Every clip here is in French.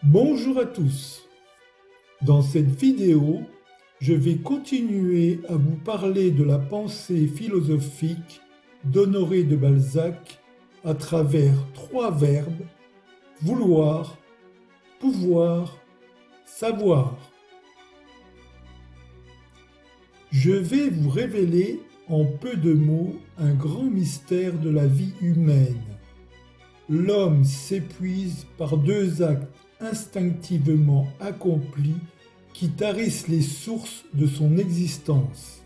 Bonjour à tous. Dans cette vidéo, je vais continuer à vous parler de la pensée philosophique d'Honoré de Balzac à travers trois verbes: vouloir, pouvoir, savoir. Je vais vous révéler en peu de mots un grand mystère de la vie humaine. L'homme s'épuise par deux actes instinctivement accomplis qui tarissent les sources de son existence.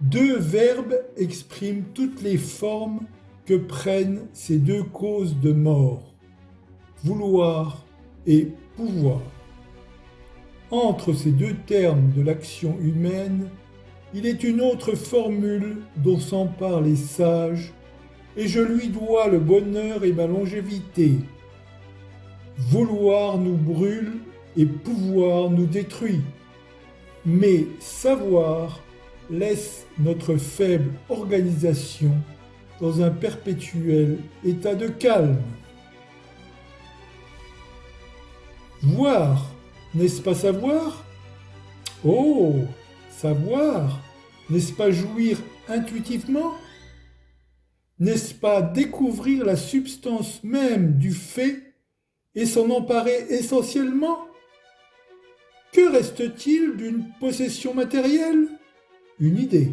Deux verbes expriment toutes les formes que prennent ces deux causes de mort: vouloir et pouvoir. Entre ces deux termes de l'action humaine, il est une autre formule dont s'emparent les sages, et je lui dois le bonheur et ma longévité. Vouloir nous brûle et pouvoir nous détruit, mais savoir laisse notre faible organisation dans un perpétuel état de calme. Voir, n'est-ce pas savoir? Oh, savoir, n'est-ce pas jouir intuitivement? N'est-ce pas découvrir la substance même du fait et s'en emparer essentiellement? Que reste-t-il d'une possession matérielle? Une idée.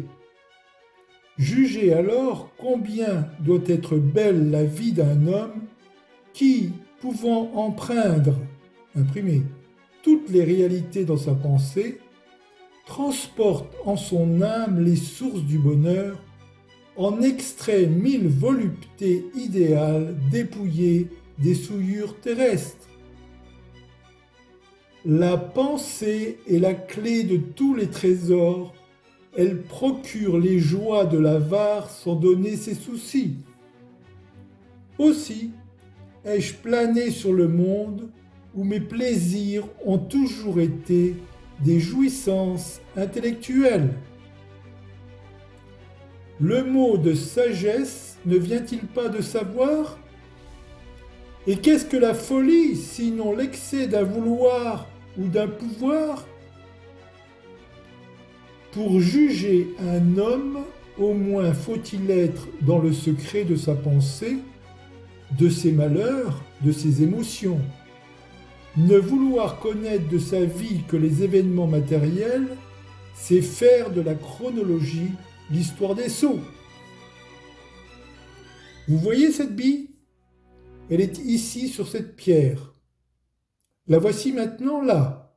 Jugez alors combien doit être belle la vie d'un homme qui, pouvant imprimer toutes les réalités dans sa pensée, transporte en son âme les sources du bonheur, en extrait 1000 voluptés idéales dépouillées des souillures terrestres. La pensée est la clé de tous les trésors, elle procure les joies de l'avare sans donner ses soucis. Aussi ai-je plané sur le monde où mes plaisirs ont toujours été des jouissances intellectuelles. Le mot de sagesse ne vient-il pas de savoir? Et qu'est-ce que la folie, sinon l'excès d'un vouloir ou d'un pouvoir? Pour juger un homme, au moins faut-il être dans le secret de sa pensée, de ses malheurs, de ses émotions. Ne vouloir connaître de sa vie que les événements matériels, c'est faire de la chronologie l'histoire des sots. Vous voyez cette bille? Elle est ici sur cette pierre. La voici maintenant là.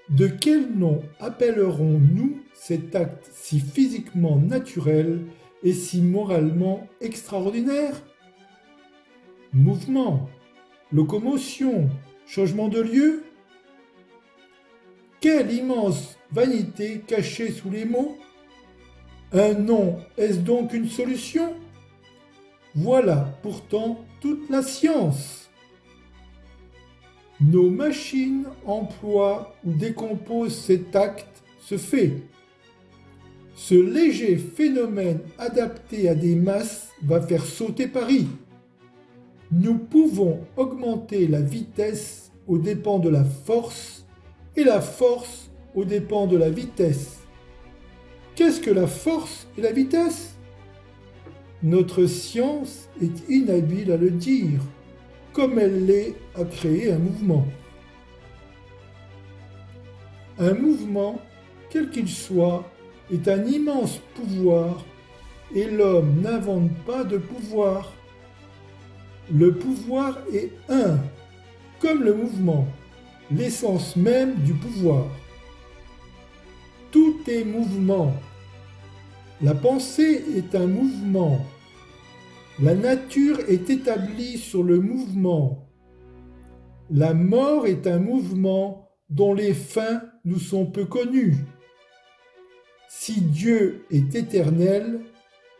De quel nom appellerons-nous cet acte si physiquement naturel et si moralement extraordinaire? Mouvement, locomotion, changement de lieu? Quelle immense vanité cachée sous les mots? Un nom, est-ce donc une solution? Voilà pourtant toute la science. Nos machines emploient ou décomposent cet acte, ce fait. Ce léger phénomène adapté à des masses va faire sauter Paris. Nous pouvons augmenter la vitesse aux dépens de la force et la force aux dépens de la vitesse. Qu'est-ce que la force et la vitesse? Notre science est inhabile à le dire, comme elle l'est à créer un mouvement. Un mouvement, quel qu'il soit, est un immense pouvoir, et l'homme n'invente pas de pouvoir. Le pouvoir est un, comme le mouvement, l'essence même du pouvoir. Tout est mouvement. La pensée est un mouvement. La nature est établie sur le mouvement. La mort est un mouvement dont les fins nous sont peu connues. Si Dieu est éternel,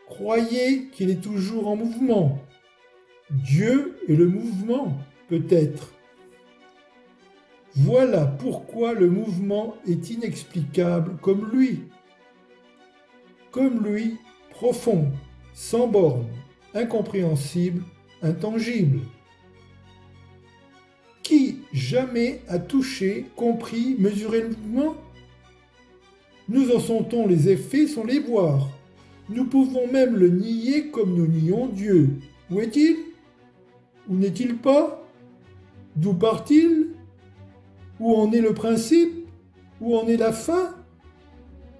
croyez qu'il est toujours en mouvement. Dieu est le mouvement, peut-être. Voilà pourquoi le mouvement est inexplicable comme lui. Comme lui, profond, sans bornes, incompréhensible, intangible. Qui jamais à toucher, compris, mesurer le mouvement? Nous en sentons les effets sans les voir. Nous pouvons même le nier comme nous nions Dieu. Où est-il? Où n'est-il pas? D'où part-il? Où en est le principe? Où en est la fin?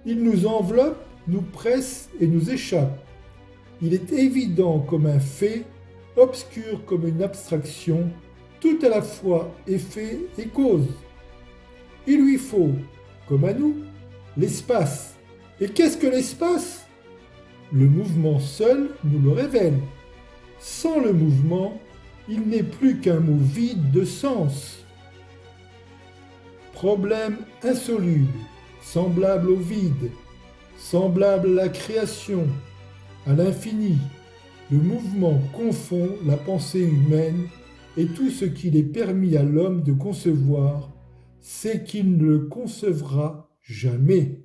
Il nous enveloppe, nous presse et nous échappe. Il est évident comme un fait, obscur comme une abstraction, tout à la fois effet et cause. Il lui faut, comme à nous, l'espace. Et qu'est-ce que l'espace? Le mouvement seul nous le révèle. Sans le mouvement, il n'est plus qu'un mot vide de sens. Problème insoluble, semblable au vide, semblable à la création, à l'infini. Le mouvement confond la pensée humaine et tout ce qu'il est permis à l'homme de concevoir, c'est qu'il ne le concevra jamais.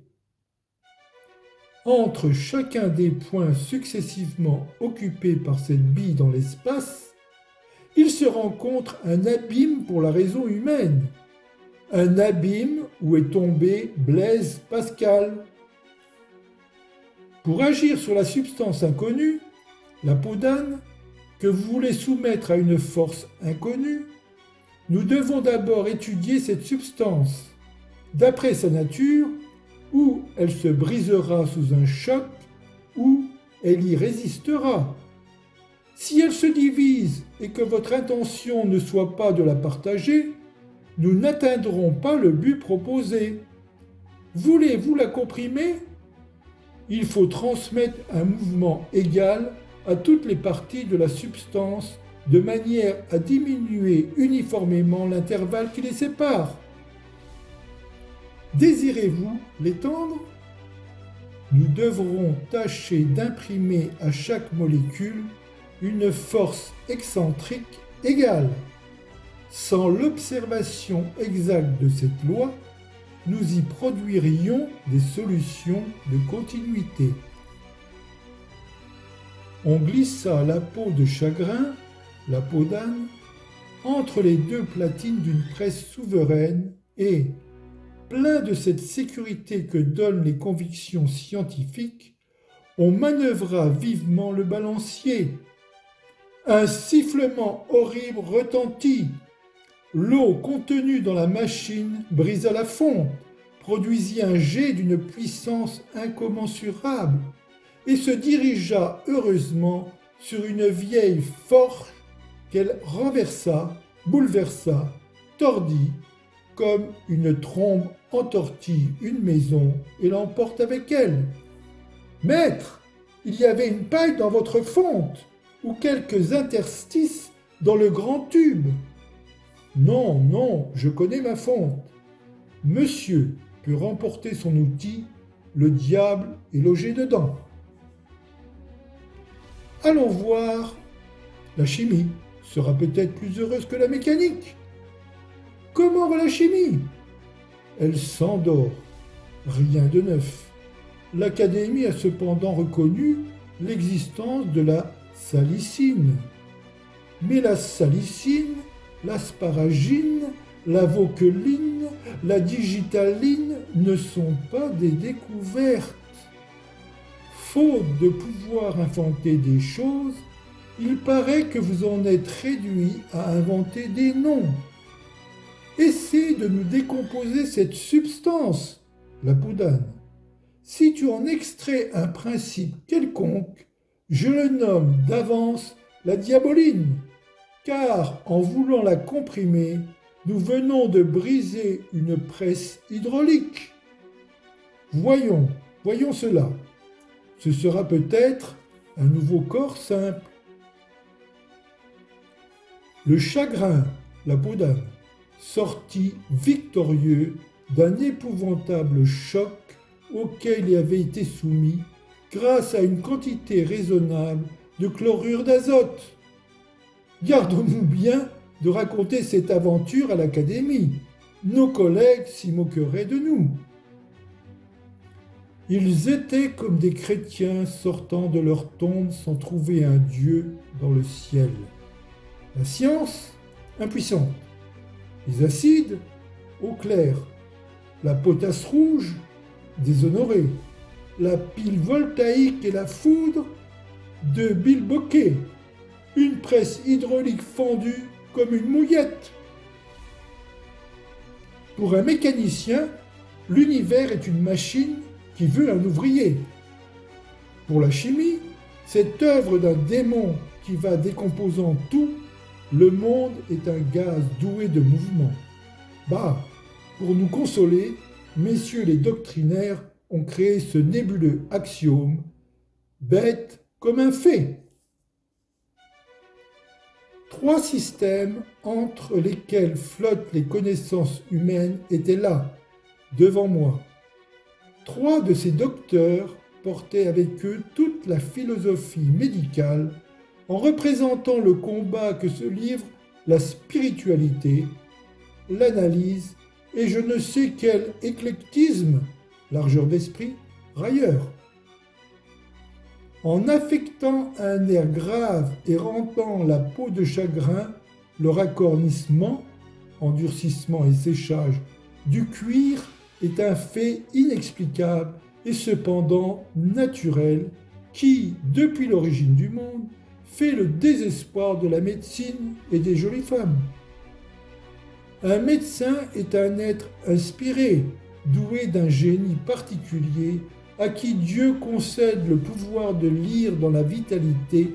Entre chacun des points successivement occupés par cette bille dans l'espace, il se rencontre un abîme pour la raison humaine. Un abîme où est tombé Blaise Pascal. Pour agir sur la substance inconnue, la peau d'âne, que vous voulez soumettre à une force inconnue, nous devons d'abord étudier cette substance. D'après sa nature, ou elle se brisera sous un choc, ou elle y résistera. Si elle se divise et que votre intention ne soit pas de la partager, nous n'atteindrons pas le but proposé. Voulez-vous la comprimer? Il faut transmettre un mouvement égal à toutes les parties de la substance de manière à diminuer uniformément l'intervalle qui les sépare. Désirez-vous l'étendre? Nous devrons tâcher d'imprimer à chaque molécule une force excentrique égale. Sans l'observation exacte de cette loi, nous y produirions des solutions de continuité. On glissa la peau de chagrin, la peau d'âne, entre les deux platines d'une presse souveraine et, plein de cette sécurité que donnent les convictions scientifiques, on manœuvra vivement le balancier. Un sifflement horrible retentit. L'eau contenue dans la machine brisa la fonte, produisit un jet d'une puissance incommensurable et se dirigea heureusement sur une vieille forge qu'elle renversa, bouleversa, tordit, comme une trombe entortille une maison et l'emporte avec elle. « Maître, il y avait une paille dans votre fonte, ou quelques interstices dans le grand tube. » « Non, non, je connais ma fonte. Monsieur peut remporter son outil, le diable est logé dedans. » Allons voir. La chimie sera peut-être plus heureuse que la mécanique. Comment va la chimie? Elle s'endort. Rien de neuf. L'Académie a cependant reconnu l'existence de la salicine. Mais la salicine, l'asparagine, la vauqueline, la digitaline ne sont pas des découvertes. Faute de pouvoir inventer des choses, il paraît que vous en êtes réduit à inventer des noms. Essaie de nous décomposer cette substance, la peau d'âne. Si tu en extrais un principe quelconque, je le nomme d'avance la diaboline. Car en voulant la comprimer, nous venons de briser une presse hydraulique. Voyons cela. Ce sera peut-être un nouveau corps simple. Le chagrin, la peau d'âne, sortit victorieux d'un épouvantable choc auquel il avait été soumis grâce à une quantité raisonnable de chlorure d'azote. Gardons-nous bien de raconter cette aventure à l'Académie. Nos collègues s'y moqueraient de nous. Ils étaient comme des chrétiens sortant de leur tombe sans trouver un Dieu dans le ciel. La science, impuissante. les acides, eau claire, la potasse rouge, déshonorée, la pile voltaïque et la foudre, de bilboquet, une presse hydraulique fendue comme une mouillette. Pour un mécanicien, l'univers est une machine qui veut un ouvrier. Pour la chimie, cette œuvre d'un démon qui va décomposant tout, le monde est un gaz doué de mouvement. Bah, pour nous consoler, messieurs les doctrinaires ont créé ce nébuleux axiome, bête comme un fait. 3 systèmes entre lesquels flottent les connaissances humaines étaient là, devant moi. 3 de ces docteurs portaient avec eux toute la philosophie médicale en représentant le combat que se livre la spiritualité, l'analyse et je ne sais quel éclectisme, largeur d'esprit, railleur. En affectant un air grave et rendant la peau de chagrin, le racornissement, endurcissement et séchage du cuir est un fait inexplicable et cependant naturel qui, depuis l'origine du monde, fait le désespoir de la médecine et des jolies femmes. Un médecin est un être inspiré, doué d'un génie particulier, à qui Dieu concède le pouvoir de lire dans la vitalité,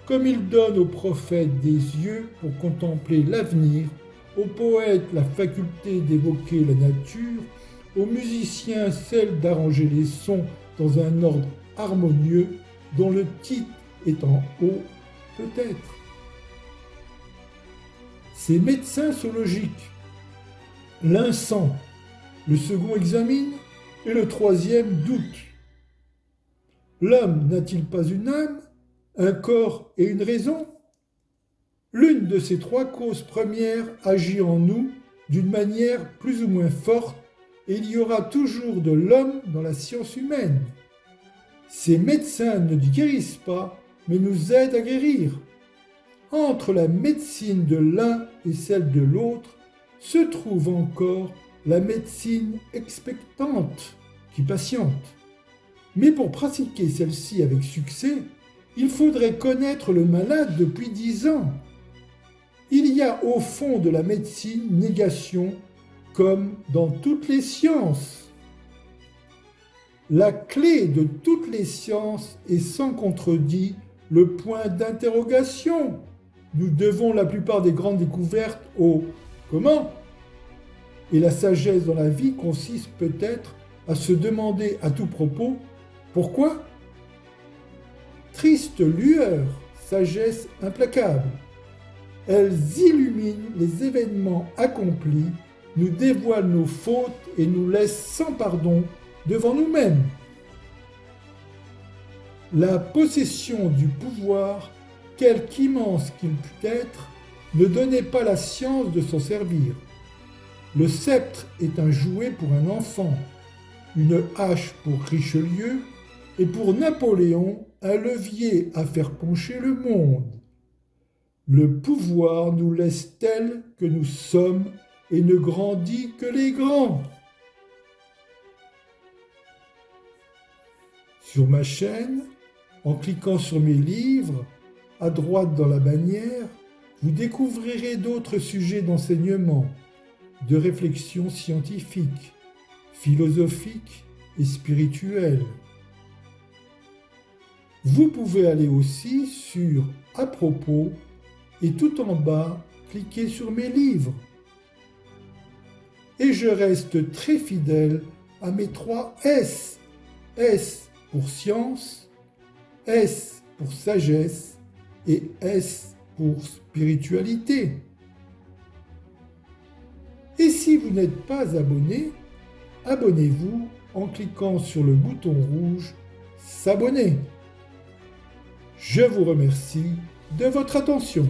comme il donne aux prophètes des yeux pour contempler l'avenir, aux poètes la faculté d'évoquer la nature, aux musiciens celle d'arranger les sons dans un ordre harmonieux dont le titre est en haut, peut-être. Ces médecins sont logiques. L'un sent, le second examine et le troisième doute. L'homme n'a-t-il pas une âme, un corps et une raison? L'une de ces 3 causes premières agit en nous d'une manière plus ou moins forte et il y aura toujours de l'homme dans la science humaine. Ces médecins ne guérissent pas, mais nous aident à guérir. Entre la médecine de l'un et celle de l'autre se trouve encore la médecine expectante qui patiente. Mais pour pratiquer celle-ci avec succès, il faudrait connaître le malade depuis 10 ans. Il y a au fond de la médecine négation comme dans toutes les sciences. La clé de toutes les sciences est sans contredit le point d'interrogation. Nous devons la plupart des grandes découvertes au « comment ?» Et la sagesse dans la vie consiste peut-être à se demander à tout propos « pourquoi ?» Triste lueur, sagesse implacable. Elles illuminent les événements accomplis, nous dévoilent nos fautes et nous laissent sans pardon devant nous-mêmes. La possession du pouvoir, quelque immense qu'il pût être, ne donnait pas la science de s'en servir. Le sceptre est un jouet pour un enfant, une hache pour Richelieu et pour Napoléon un levier à faire pencher le monde. Le pouvoir nous laisse tels que nous sommes et ne grandit que les grands. Sur ma chaîne, en cliquant sur mes livres, à droite dans la bannière, vous découvrirez d'autres sujets d'enseignement, de réflexion scientifique, philosophique et spirituelle. Vous pouvez aller aussi sur « À propos » et tout en bas, cliquez sur mes livres. Et je reste très fidèle à mes 3 S. S pour science, S pour sagesse et S pour spiritualité. Et si vous n'êtes pas abonné, abonnez-vous en cliquant sur le bouton rouge « S'abonner ». Je vous remercie de votre attention.